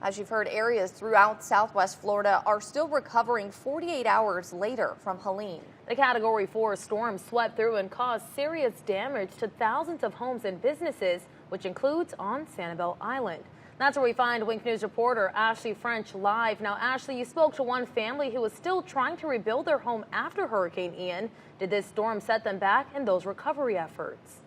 As you've heard, areas throughout southwest Florida are still recovering 48 hours later from Helene. The Category 4 storm swept through and caused serious damage to thousands of homes and businesses, which includes on Sanibel Island. That's where we find Wink News reporter Ashley French live. Now, Ashley, you spoke to one family who was still trying to rebuild their home after Hurricane Ian. Did this storm set them back in those recovery efforts?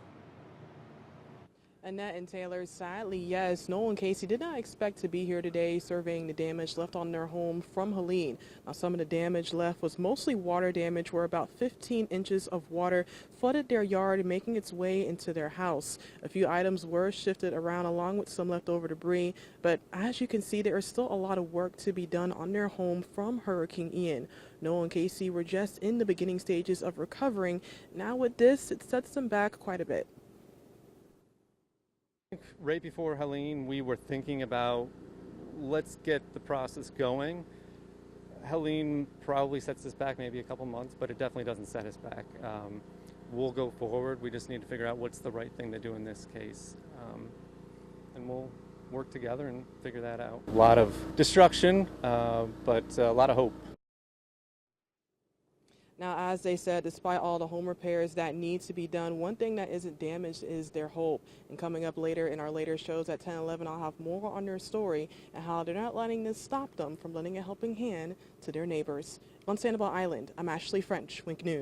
Annette and Taylor, sadly, yes. Noel and Casey did not expect to be here today surveying the damage left on their home from Helene. Now, some of the damage left was mostly water damage, where about 15 inches of water flooded their yard, making its way into their house. A few items were shifted around along with some leftover debris, but as you can see, there is still a lot of work to be done on their home from Hurricane Ian. Noel and Casey were just in the beginning stages of recovering. Now with this, it sets them back quite a bit. Right before Helene, we were thinking about, let's get the process going. Helene probably sets us back maybe a couple months, but it definitely doesn't set us back. We'll go forward. We just need to figure out what's the right thing to do in this case. And we'll work together and figure that out. A lot of destruction, but a lot of hope. Now, as they said, despite all the home repairs that need to be done, one thing that isn't damaged is their hope. And coming up later in our later shows at 10:11, I'll have more on their story and how they're not letting this stop them from lending a helping hand to their neighbors. On Sanibel Island, I'm Ashley French, Wink News.